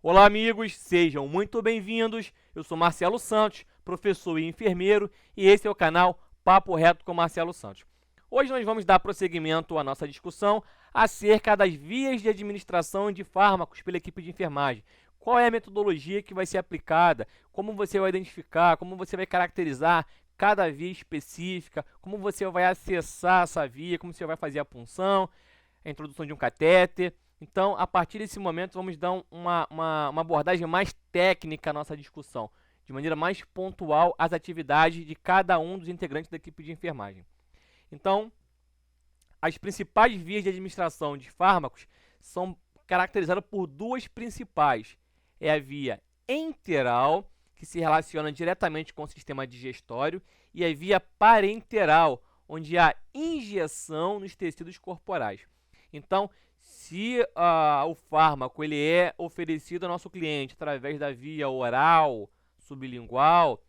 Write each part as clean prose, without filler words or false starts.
Olá, amigos, sejam muito bem-vindos. Eu sou Marcelo Santos, professor e enfermeiro, e esse é o canal Papo Reto com Marcelo Santos. Hoje nós vamos dar prosseguimento à nossa discussão acerca das vias de administração de fármacos pela equipe de enfermagem. Qual é a metodologia que vai ser aplicada, como você vai identificar, como você vai caracterizar cada via específica, como você vai acessar essa via, como você vai fazer a punção, a introdução de um catéter. Então, a partir desse momento, vamos dar uma abordagem mais técnica à nossa discussão, de maneira mais pontual às atividades de cada um dos integrantes da equipe de enfermagem. Então, as principais vias de administração de fármacos são caracterizadas por duas principais. É a via enteral, que se relaciona diretamente com o sistema digestório, e a via parenteral, onde há injeção nos tecidos corporais. Então, se o fármaco ele é oferecido ao nosso cliente através da via oral, sublingual,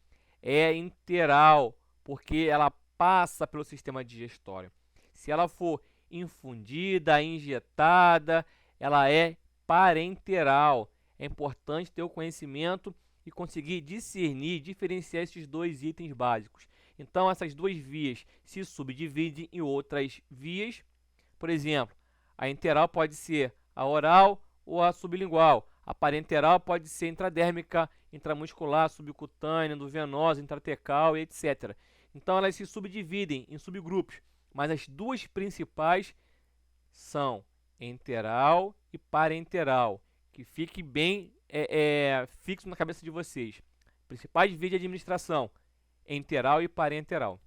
é enteral, porque ela passa pelo sistema digestório. Se ela for infundida, injetada, ela é parenteral. É importante ter o conhecimento e conseguir discernir, diferenciar esses dois itens básicos. Então, essas duas vias se subdividem em outras vias. Por exemplo, a enteral pode ser a oral ou a sublingual. A parenteral pode ser intradérmica, intramuscular, subcutânea, endovenosa, intratecal, etc. Então, elas se subdividem em subgrupos, mas as duas principais são enteral e parenteral, que fique bem fixo na cabeça de vocês. Principais vias de administração, enteral e parenteral.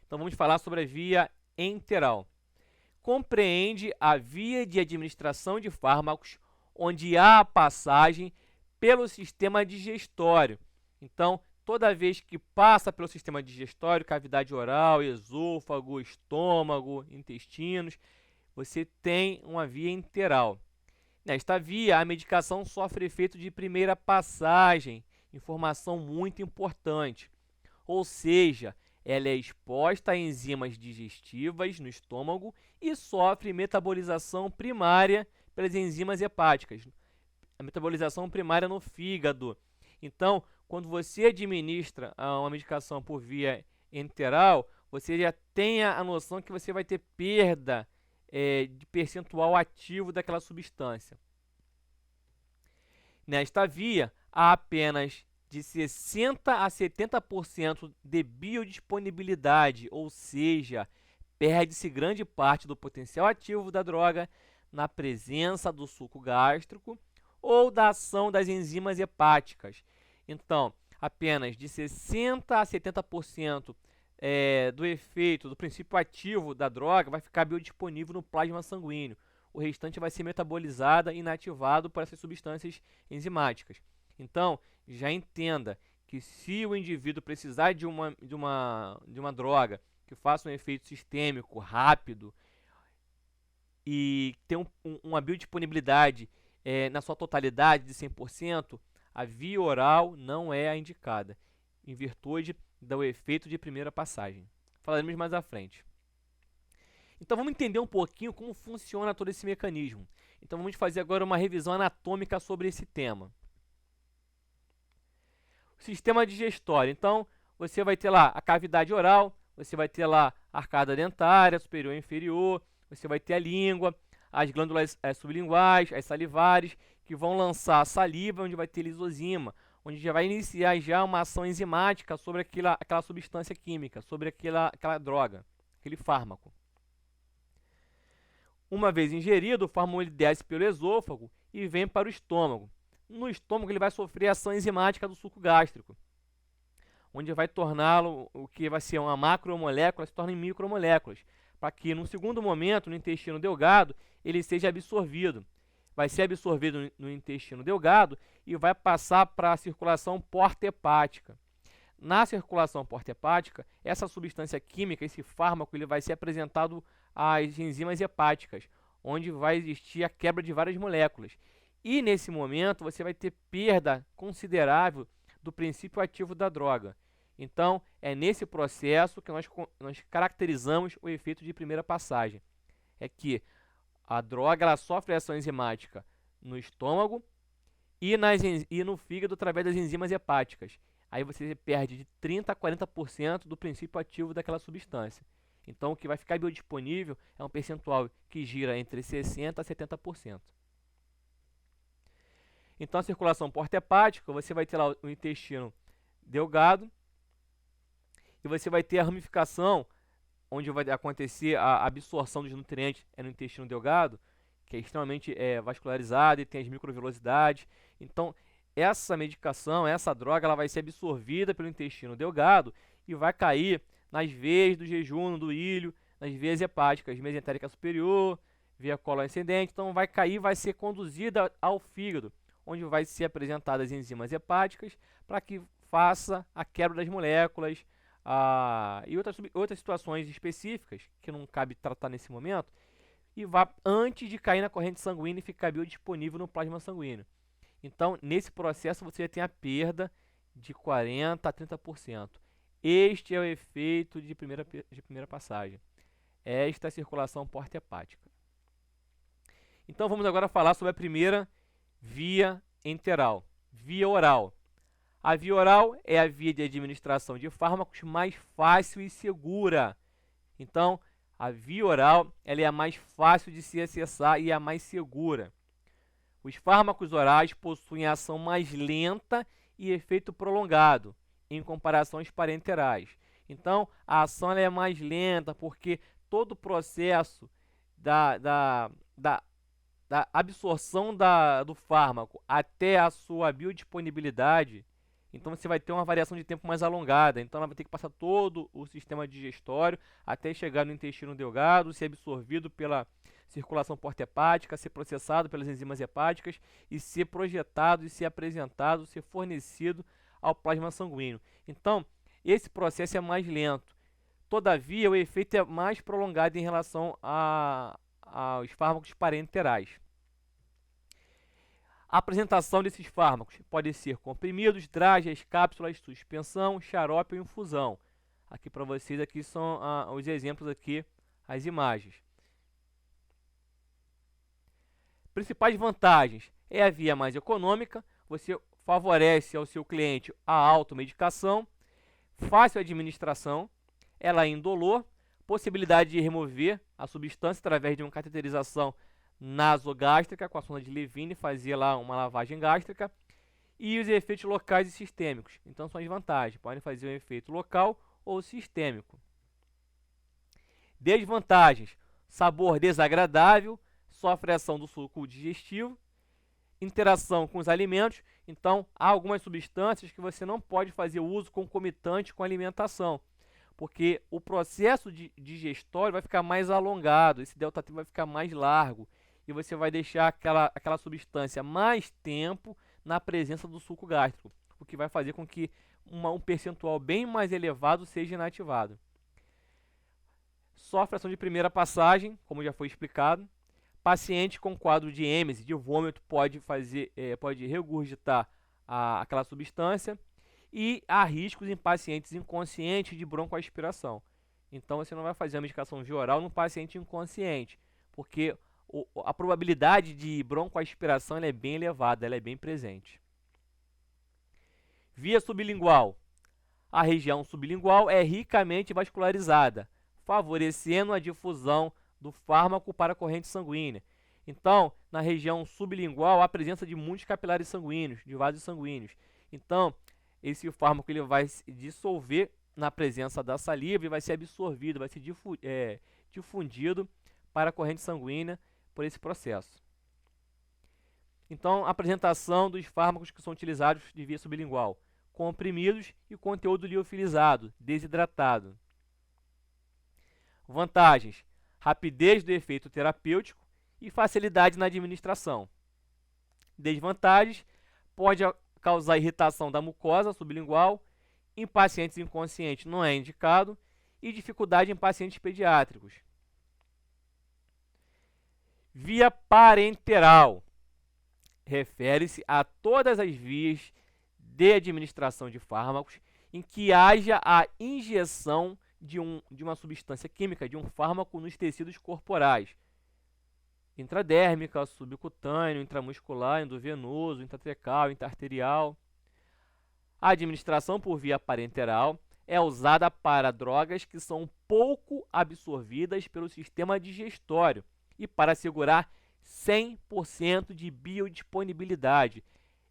Então, vamos falar sobre a via enteral. Compreende a via de administração de fármacos onde há a passagem pelo sistema digestório. Então, toda vez que passa pelo sistema digestório, cavidade oral, esôfago, estômago, intestinos, você tem uma via enteral. Nesta via, a medicação sofre efeito de primeira passagem, informação muito importante. Ou seja, ela é exposta a enzimas digestivas no estômago e sofre metabolização primária pelas enzimas hepáticas. A metabolização primária no fígado. Então, quando você administra uma medicação por via enteral, você já tem a noção que você vai ter perda de percentual ativo daquela substância. Nesta via, há apenas de 60% a 70% de biodisponibilidade, ou seja, perde-se grande parte do potencial ativo da droga na presença do suco gástrico ou da ação das enzimas hepáticas. Então, apenas de 60% a 70% do efeito, do princípio ativo da droga vai ficar biodisponível no plasma sanguíneo. O restante vai ser metabolizado e inativado por essas substâncias enzimáticas. Então, já entenda que se o indivíduo precisar de uma droga que faça um efeito sistêmico rápido e tem uma biodisponibilidade na sua totalidade de 100%, a via oral não é a indicada, em virtude do efeito de primeira passagem. Falaremos mais à frente. Então vamos entender um pouquinho como funciona todo esse mecanismo. Então vamos fazer agora uma revisão anatômica sobre esse tema. O sistema digestório. Então você vai ter lá a cavidade oral, você vai ter lá a arcada dentária, superior e inferior, você vai ter a língua, as glândulas sublinguais, as salivares, que vão lançar a saliva, onde vai ter lisozima, onde já vai iniciar já uma ação enzimática sobre aquela substância química, sobre aquela droga, aquele fármaco. Uma vez ingerido, o fármaco ele desce pelo esôfago e vem para o estômago. No estômago ele vai sofrer a ação enzimática do suco gástrico, onde vai torná-lo, o que vai ser uma macromolécula, se torna em micromoléculas, para que no segundo momento, no intestino delgado, ele seja absorvido. Vai ser absorvido no intestino delgado e vai passar para a circulação porta-hepática. Na circulação porta-hepática, essa substância química, esse fármaco, ele vai ser apresentado às enzimas hepáticas, onde vai existir a quebra de várias moléculas. E nesse momento você vai ter perda considerável do princípio ativo da droga. Então, é nesse processo que nós caracterizamos o efeito de primeira passagem. É que a droga ela sofre ação enzimática no estômago, e no fígado através das enzimas hepáticas. Aí você perde de 30% a 40% do princípio ativo daquela substância. Então, o que vai ficar biodisponível é um percentual que gira entre 60% a 70%. Então, a circulação porta-hepática, você vai ter lá o intestino delgado e você vai ter a ramificação, onde vai acontecer a absorção dos nutrientes no intestino delgado, que é extremamente vascularizado e tem as microvilosidades. Então, essa medicação, essa droga, ela vai ser absorvida pelo intestino delgado e vai cair nas veias do jejum, do ilho, nas veias hepáticas, mesentérica superior, veia colon ascendente. Então, vai cair, vai ser conduzida ao fígado, onde vai ser apresentadas enzimas hepáticas para que faça a quebra das moléculas e outras situações específicas que não cabe tratar nesse momento, e vá antes de cair na corrente sanguínea e ficar biodisponível no plasma sanguíneo. Então, nesse processo, você tem a perda de 40% a 30%. Este é o efeito de primeira passagem. Esta é a circulação porta-hepática. Então, vamos agora falar sobre a primeira via enteral, via oral. A via oral é a via de administração de fármacos mais fácil e segura. Então, a via oral ela é a mais fácil de se acessar e a mais segura. Os fármacos orais possuem ação mais lenta e efeito prolongado, em comparação aos parenterais. Então, a ação ela é mais lenta, porque todo o processo da absorção do fármaco até a sua biodisponibilidade, então você vai ter uma variação de tempo mais alongada. Então ela vai ter que passar todo o sistema digestório até chegar no intestino delgado, ser absorvido pela circulação porta-hepática, ser processado pelas enzimas hepáticas e ser projetado e ser apresentado, ser fornecido ao plasma sanguíneo. Então, esse processo é mais lento. Todavia, o efeito é mais prolongado em relação aos fármacos parenterais. A apresentação desses fármacos pode ser comprimidos, dragas, cápsulas, suspensão, xarope ou infusão. Aqui para vocês aqui são os exemplos aqui, as imagens. Principais vantagens: é a via mais econômica, você favorece ao seu cliente a automedicação, fácil administração, ela é indolor, possibilidade de remover a substância através de uma cateterização nasogástrica com a sonda de Levine, fazia lá uma lavagem gástrica, e os efeitos locais e sistêmicos. Então são as vantagens, podem fazer um efeito local ou sistêmico. Desvantagens: sabor desagradável, sofre ação do suco digestivo, interação com os alimentos. Então há algumas substâncias que você não pode fazer uso concomitante com a alimentação, porque o processo digestório vai ficar mais alongado, esse delta-T vai ficar mais largo, e você vai deixar aquela substância mais tempo na presença do suco gástrico, o que vai fazer com que um percentual bem mais elevado seja inativado. Sofre ação de primeira passagem, como já foi explicado. Paciente com quadro de êmese, de vômito, pode regurgitar aquela substância, e há riscos em pacientes inconscientes de broncoaspiração. Então você não vai fazer a medicação via oral no paciente inconsciente, porque a probabilidade de broncoaspiração ela é bem elevada, ela é bem presente. Via sublingual. A região sublingual é ricamente vascularizada, favorecendo a difusão do fármaco para a corrente sanguínea. Então, na região sublingual, há a presença de muitos capilares sanguíneos, de vasos sanguíneos. Então, esse fármaco ele vai se dissolver na presença da saliva e vai ser absorvido, vai ser difundido para a corrente sanguínea por esse processo. Então, a apresentação dos fármacos que são utilizados de via sublingual: comprimidos e conteúdo liofilizado, desidratado. Vantagens: rapidez do efeito terapêutico e facilidade na administração. Desvantagens: pode causar irritação da mucosa sublingual, em pacientes inconscientes não é indicado, e dificuldade em pacientes pediátricos. Via parenteral refere-se a todas as vias de administração de fármacos em que haja a injeção de uma substância química, de um fármaco nos tecidos corporais. intradérmica, subcutâneo, intramuscular, endovenoso, intratecal, intraarterial. A administração por via parenteral é usada para drogas que são pouco absorvidas pelo sistema digestório e para assegurar 100% de biodisponibilidade.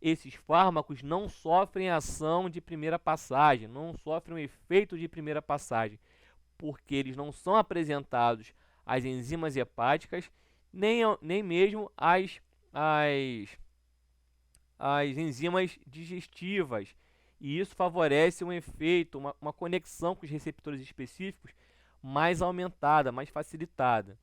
Esses fármacos não sofrem ação de primeira passagem, não sofrem o efeito de primeira passagem, porque eles não são apresentados às enzimas hepáticas, nem mesmo às enzimas digestivas. E isso favorece um efeito, uma conexão com os receptores específicos mais aumentada, mais facilitada.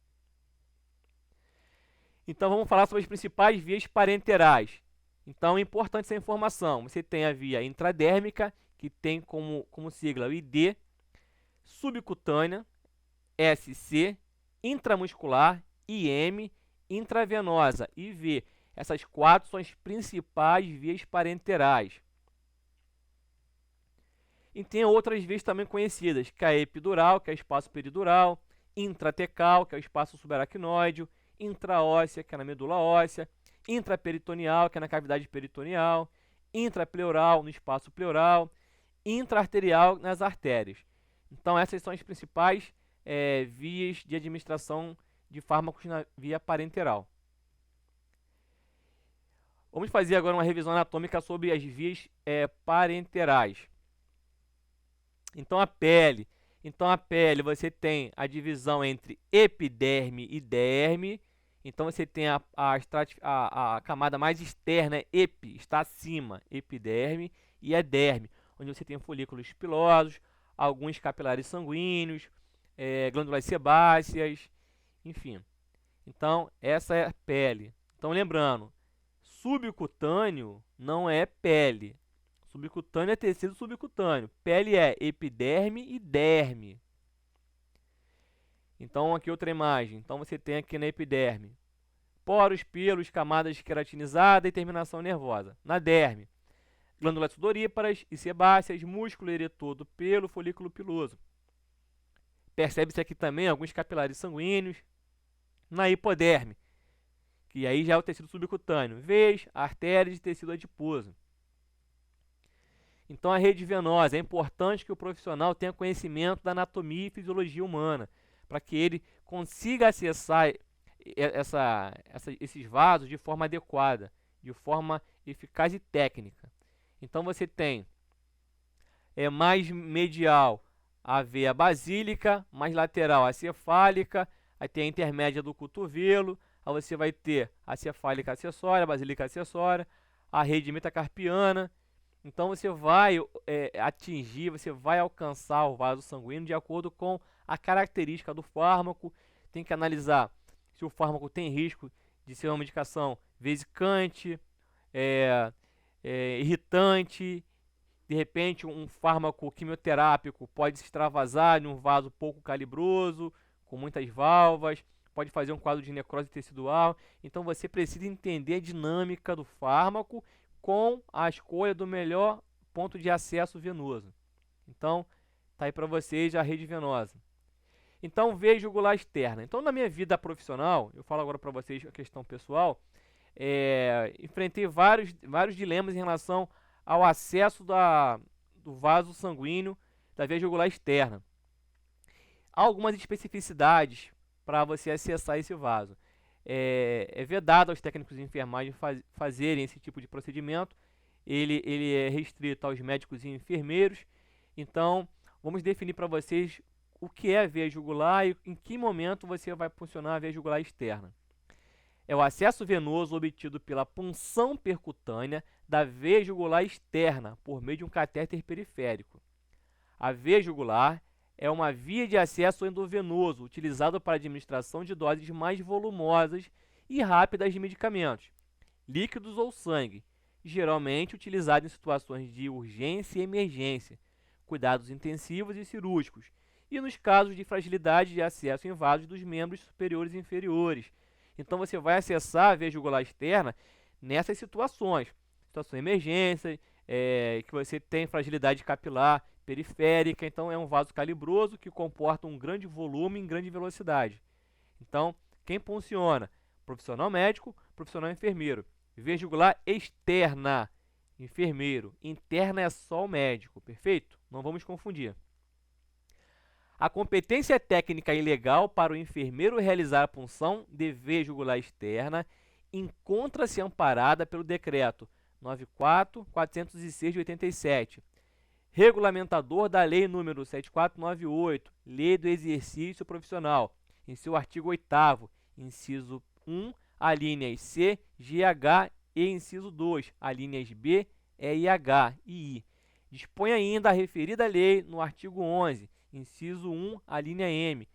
Então vamos falar sobre as principais vias parenterais. Então é importante essa informação. Você tem a via intradérmica, que tem como sigla o ID, subcutânea, SC, intramuscular, IM, intravenosa, IV. Essas 4 são as principais vias parenterais. E tem outras vias também conhecidas, que é a epidural, que é o espaço peridural, intratecal, que é o espaço subaracnoide, intraóssea, que é na medula óssea, intraperitoneal, que é na cavidade peritoneal, intrapleural, no espaço pleural, intraarterial, nas artérias. Então essas são as principais vias de administração de fármacos na via parenteral. Vamos fazer agora uma revisão anatômica sobre as vias parenterais. Então a pele você tem a divisão entre epiderme e derme. Então você tem a camada mais externa, epi, está acima, epiderme, e a derme, onde você tem folículos pilosos, alguns capilares sanguíneos, glândulas sebáceas, enfim. Então essa é a pele. Então lembrando, subcutâneo não é pele. Subcutâneo é tecido subcutâneo. Pele é epiderme e derme. Então, aqui outra imagem. Então, você tem aqui na epiderme poros, pelos, camadas queratinizadas e terminação nervosa. Na derme, glândulas sudoríparas e sebáceas, músculo eretor do pelo, folículo piloso. Percebe-se aqui também alguns capilares sanguíneos. Na hipoderme, que aí já é o tecido subcutâneo, veias, artérias e tecido adiposo. Então, a rede venosa, é importante que o profissional tenha conhecimento da anatomia e fisiologia humana, para que ele consiga acessar esses vasos de forma adequada, de forma eficaz e técnica. Então, você tem mais medial a veia basílica, mais lateral a cefálica, aí tem a intermédia do cotovelo, aí você vai ter a cefálica acessória, a basílica acessória, a rede metacarpiana. Então você vai atingir, você vai alcançar o vaso sanguíneo de acordo com a característica do fármaco. Tem que analisar se o fármaco tem risco de ser uma medicação vesicante, irritante. De repente um fármaco quimioterápico pode se extravasar em um vaso pouco calibroso, com muitas válvulas, pode fazer um quadro de necrose tecidual. Então você precisa entender a dinâmica do fármaco com a escolha do melhor ponto de acesso venoso. Então, tá aí para vocês a rede venosa. Então, veia jugular externa. Então, na minha vida profissional, eu falo agora para vocês a questão pessoal, enfrentei vários dilemas em relação ao acesso do vaso sanguíneo da veia jugular externa. Há algumas especificidades para você acessar esse vaso. É vedado aos técnicos de enfermagem fazerem esse tipo de procedimento. Ele é restrito aos médicos e enfermeiros. Então, vamos definir para vocês o que é a veia jugular e em que momento você vai funcionar a veia jugular externa. É o acesso venoso obtido pela punção percutânea da veia jugular externa por meio de um catéter periférico. A veia jugular é uma via de acesso endovenoso utilizado para a administração de doses mais volumosas e rápidas de medicamentos, líquidos ou sangue, geralmente utilizado em situações de urgência e emergência, cuidados intensivos e cirúrgicos, e nos casos de fragilidade de acesso em vasos dos membros superiores e inferiores. Então você vai acessar a veia jugular externa nessas situações de emergência, que você tem fragilidade capilar periférica. Então é um vaso calibroso que comporta um grande volume em grande velocidade. Então, quem funciona? profissional médico, profissional enfermeiro. V jugular externa, enfermeiro. Interna é só o médico, perfeito? Não vamos confundir. A competência técnica e legal para o enfermeiro realizar a punção de veia jugular externa encontra-se amparada pelo Decreto 94.406 de 87, regulamentador da Lei nº 7498, Lei do Exercício Profissional, em seu artigo 8º, inciso 1, alíneas C, G, H e inciso 2, alíneas B, E e H e I. Dispõe ainda a referida lei no artigo 11, inciso 1, alínea M,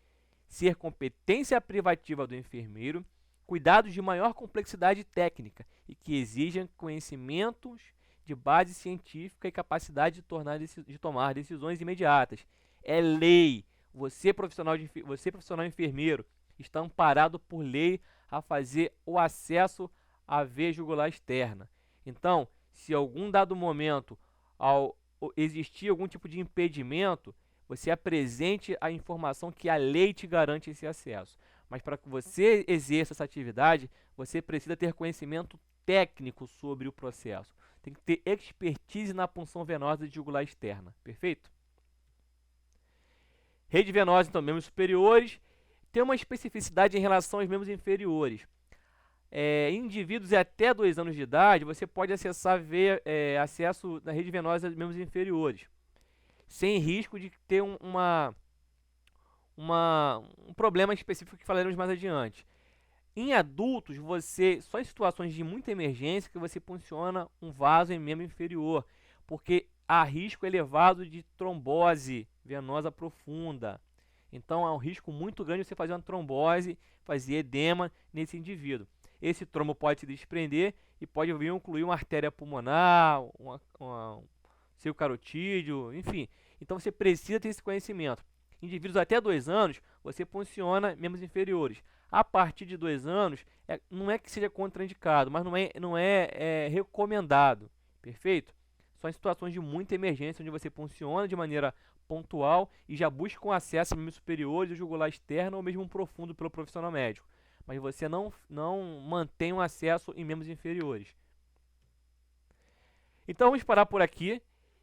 ser competência privativa do enfermeiro cuidados de maior complexidade técnica e que exijam conhecimentos de base científica e capacidade de tomar decisões imediatas. É lei. Você profissional enfermeiro, está amparado por lei a fazer o acesso à veia jugular externa. Então, se algum dado momento existir algum tipo de impedimento, você apresente a informação que a lei te garante esse acesso. Mas para que você exerça essa atividade, você precisa ter conhecimento técnico sobre o processo. Tem que ter expertise na punção venosa de jugular externa. Perfeito? Rede venosa, então, membros superiores, tem uma especificidade em relação aos membros inferiores. Indivíduos de até 2 anos de idade, você pode acesso na rede venosa dos membros inferiores, sem risco de ter um problema específico que falaremos mais adiante. Em adultos, só em situações de muita emergência que você funciona um vaso em membro inferior, porque há risco elevado de trombose venosa profunda. Então, há um risco muito grande de você fazer uma trombose, fazer edema nesse indivíduo. Esse trombo pode se desprender e pode vir incluir uma artéria pulmonar, seu carotídeo, enfim. Então, você precisa ter esse conhecimento. Indivíduos até 2 anos, você funciona membros inferiores. A partir de 2 anos, não é que seja contraindicado, mas não é recomendado. Perfeito? Só em situações de muita emergência, onde você funciona de maneira pontual e já busca um acesso a membros superiores, o jugular externo ou mesmo um profundo pelo profissional médico. Mas você não mantém um acesso em membros inferiores. Então, vamos parar por aqui.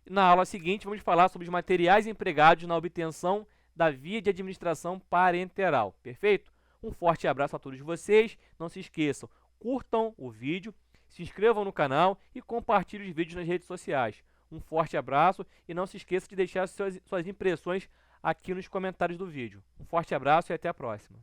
Na aula seguinte, vamos falar sobre os materiais empregados na obtenção da via de administração parenteral. Perfeito? Um forte abraço a todos vocês. Não se esqueçam, curtam o vídeo, se inscrevam no canal e compartilhem os vídeos nas redes sociais. Um forte abraço e não se esqueça de deixar suas impressões aqui nos comentários do vídeo. Um forte abraço e até a próxima.